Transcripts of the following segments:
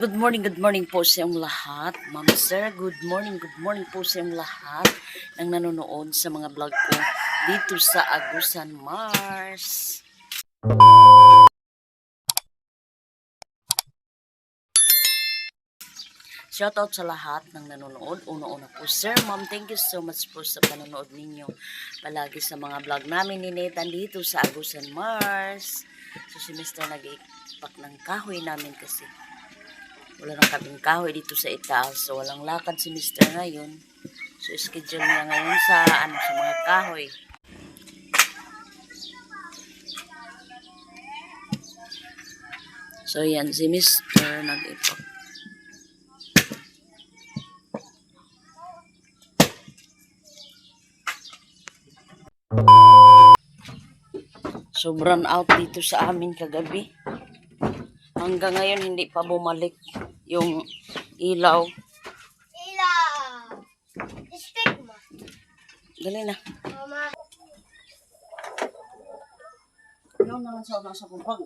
Good morning po sa iyong lahat. Ma'am Sir, good morning po sa iyong lahat ng nanonood sa mga vlog ko dito sa Agusan, Mars. Shoutout sa lahat ng nanonood. Una-una po, Sir, Ma'am, thank you so much po sa panonood ninyo palagi sa mga vlog namin ni Nathan dito sa Agusan, Mars. So, si Mr. nag-ipak ng kahoy namin kasi wala nang kaming kahoy dito sa itaas. So, walang lakad si Mr. ngayon. So, schedule niya ngayon sa mga kahoy. So, yan si Mr. nag-ipak. Sobrang out dito sa amin kagabi. Hanggang ngayon hindi pa bumalik yung ilaw. Stick mo. Dali na. Mama. Ilaw naman sa nasa kumpag.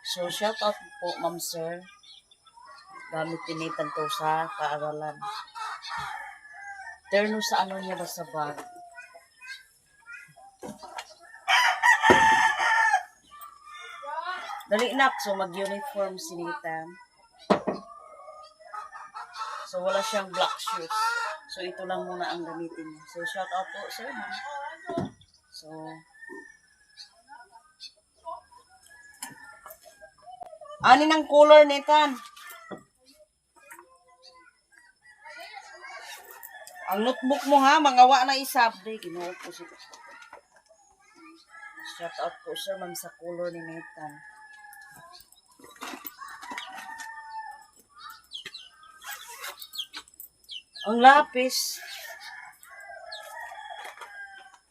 So, shout out po, Ma'am Sir. Gamit tinitan to sa paaralan. Terno sa ano niya ba sa bag? Dali nak, so mag-uniform si Nathan. So wala siyang black shoes. So ito lang muna ang gamitin niya. So shout out po sir, ma'am. So ani ng color Nathan? Ang notebook mo ha, mangawa na isabde. Kinuha ko siya. Shout out po sir, ma'am, sa color ni Nathan. Ang lapis.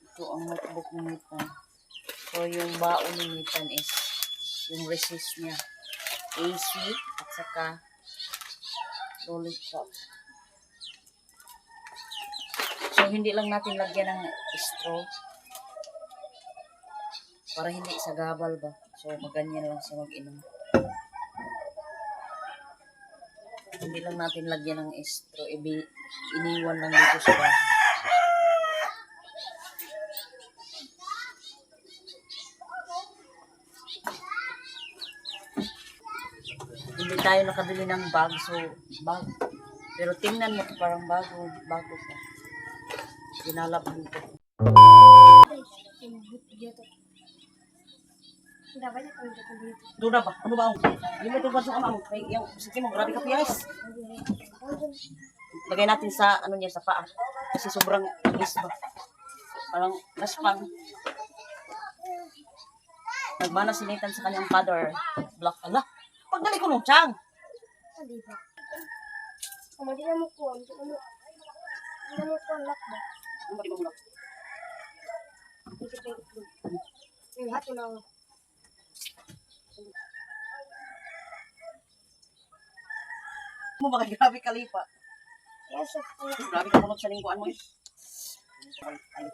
Ito ang notebook ni Nathan. So, yung baon ni Nathan is yung resist niya. AC at saka lollipop. So, hindi lang natin lagyan ng straw. Para hindi sa gabal ba. So, maganyan lang siya mag-inom. Hindi lang natin lagyan ng straw. Iniwan lang dito sa bahay. Hindi tayo nakabili ng bag. So, bag. Pero tingnan mo, parang bago pa. Dinalaban ko. Doon na ba? Ano ba? Hindi mo tulad sa ama mo. Sige mo, grabe ka piyas. Lagay natin sa, ano niya, sa paa. Kasi sobrang is ba? Parang naspang. Nagmana si Nathan sa kanyang father. Black. Ala, pagdali ko nung tiyang. Hindi ba? Hindi na mo ko. Hindi na mo ko ang lock ba? Ano ba di mo lock? Yung hato na ako. Mo ba grabe kalipa? Yes, of course. Grabe ka punot sa lingkuan mo eh. Ay.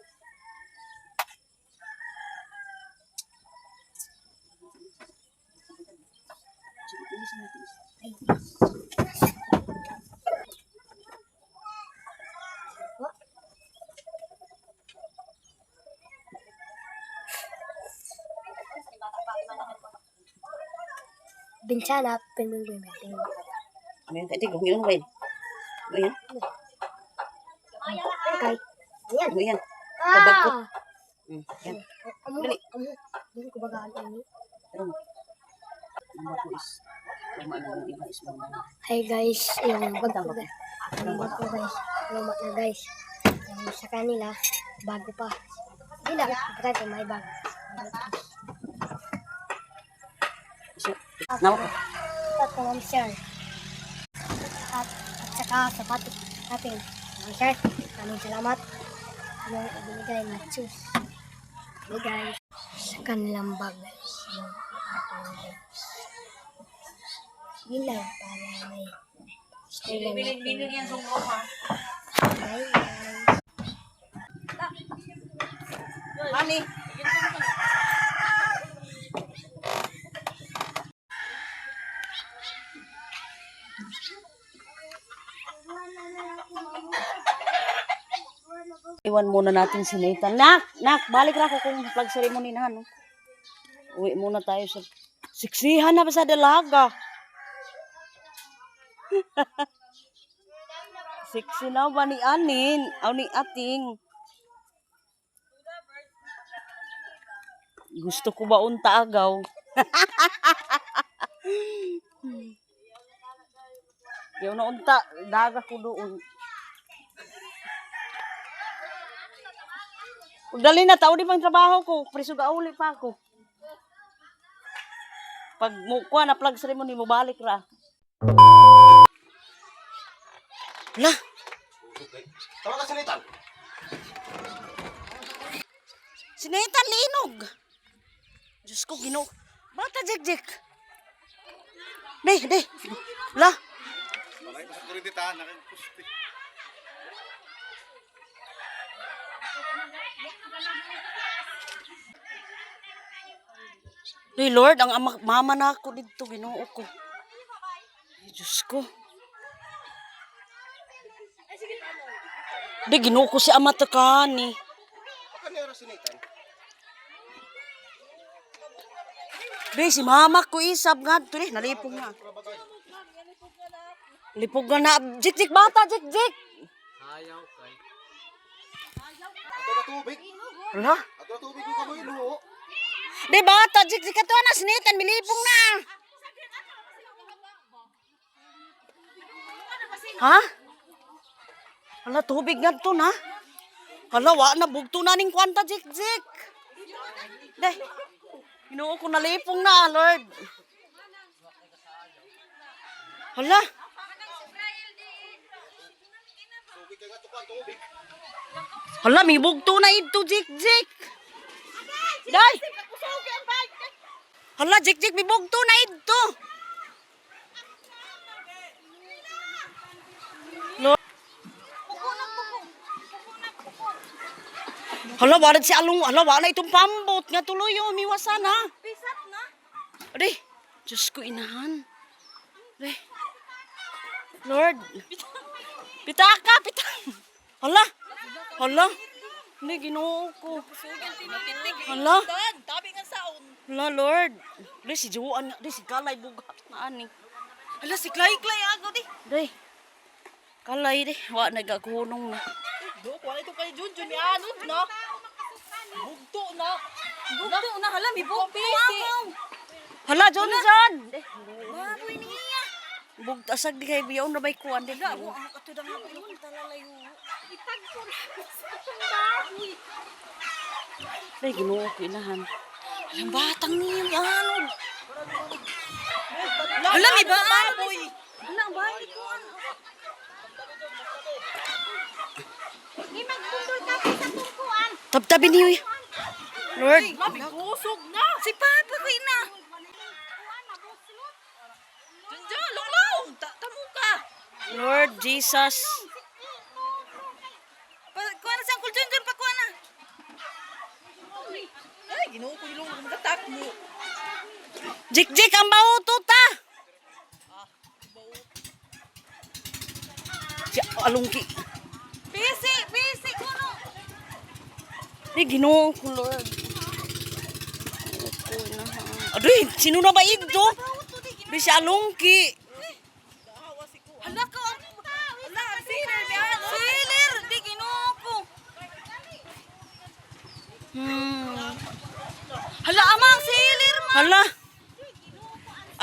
Binsana, pinag-bimbing. Ano yung kaitig? Huwag yun, Wayne. Ano yan? Okay. Ayan. Ano yan? Pabagkot. Yan. Dili ko bagaan ini. Pero mo. Ang bago is. Luma na yung iba is luma. Hi guys, yung bag ko guys. Yung bag ko guys. Luma na guys. Yung sa kanila, bago pa. Hindi na, kapatid ko may bag. Nawa ko. At kung sir. At saka sapatos natin. Ang sir, kaming salamat. Yung ibinigay na shoes. Ibigay sa kanilang bag guys. Yung gilay para may Bilin yan sa mga ha. bye guys. Mami. Iwan muna natin si Nathan. Nak, balik na ako kung flag ceremony na, no? Uwi muna tayo sa... Siksihan na ba sa dalaga? Siksi na ba ni Anin? O ni Ating? Gusto ko ba unta agaw? Yung na unta, daga ko doon. Dali na, tao di pang trabaho ko. Preso gauli pa ako. Pag mukha na flag ceremony mo, balik ra. La! Tama ka si Nathan. Si Nathan linog. Diyos ko, gino. Bata, Jek. Dey. La! Maray pa sa kurinditan, nakikusti. Dey, Lord, ang mama na ako dito, ginoo ko. Ay, Diyos ko. Dey, ginoo ko si ama takani. Baka niya si Nathan. Dey, si mama ko isab nga. Ito nalipong na. Lipog na. Jik, bata, Jik. Ayaw kay. Ato na tubig. Wala? Ato na tubig ko kamoy luho. Dey, bata, Jik, ito na, sinitan, milipong na. Ha? Hala, tubig nga ito na. Hala, na, bugto na ning kwanta, Jik. Dey, ginoo ko nalipong na, Lord. Hala. Tubig kay nga tukan tubig. Hala, may bugto na ito, Jik. Day! Hala, Jik, may bugto na ito. Lord. Hala, wala si Along. Hala, wala itong pambot. Nga tuloy yung umiwasan, ha? Pisat na. Aday, Diyos ko, inahan. Aday. Lord. Pitaka. Hala. Hindi, ginoo ko. Hala. Hala, Lord. Aday, si Juan. Aday, si Kalay bugat na ani. Hala, si Clay ako di. Aday. Kalay, di. Wa, nagkakunong na. Do, kuha ito kay Junjun, may anod na. Bugto na. Hala, may bugto ako. Hala, John. Baboy niya. Bugtasag di kay biyaw na bay kuwan din. Ako, ang katudang na pinong talalayo. Aday, ginoo ko, inahan. Alam, batang niya, may anod. Hala, may baboy. Hala, ang bahay ko. Tabtabi niyo. Lord. Mami, kusog na. Si Papa ko ina. Junjun, long. Tamo ka. Lord Jesus. Kuha na sa Uncle Junjun, pa kuha na. Ay, ginoo ko yung magatak mo. Jik, ang bauto ta. Si Alungki. Pisi, kuno. Di, ginoo ko, Lord. Aduh, sino na ba ito? Di si Alungki. Hala ka, hala, siler, may ano. Siler, di ginoo ko. Hala, amang siler man. Hala.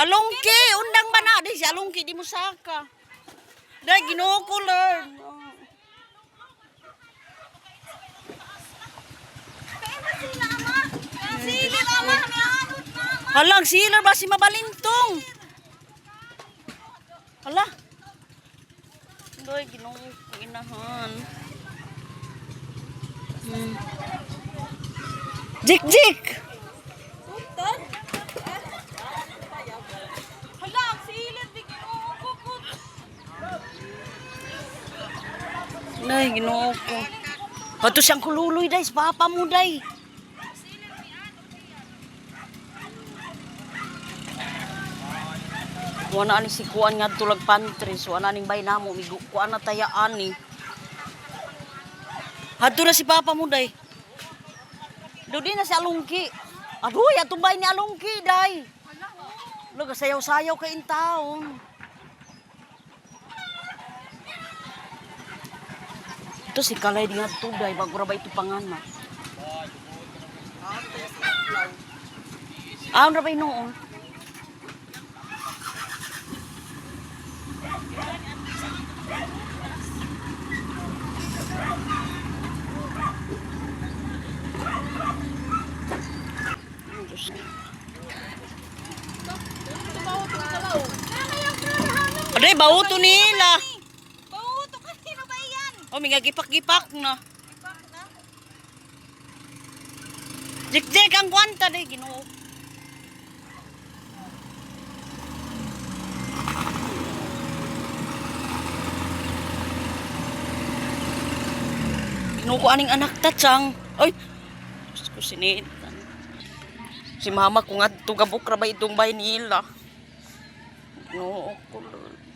Alungki, undang ba na? Di si Alungki, di mo saka. Di, ginoo ko, Lord. Siler, ama, may anod na. Halang sila ba si Mabalintong? Hala. Doy, ginoo ko, inahan. Jik. Hala, ang siler, di ginoo ko. Nay, ginoo ko. Hato siyang kululoy, day. Sa papa mo, day. Wala ni si kuan nga tulag pantry. So, wala ning bay namo. Kuan na tayaan ni. Hadto na si Papa mo, day. Doon na si Alungki. Aduh, ya tumbay ni Alungki, day. Look, sayaw-sayaw ka in town. Ito si Kalay di nga ito, day. Bago ba ito pangana. Ano ba noon? Aday, bauto nila. Bauto kanino ba yan? O, may gipak-gipak na. Jik-jik ang kwanta, day, ginoo. Ginoo ko aning anak tatsang. Oy, Diyos ko sinitan. Si mama ko nga, tugabok ra ba itong bay nila. Ginoo ko, Lord.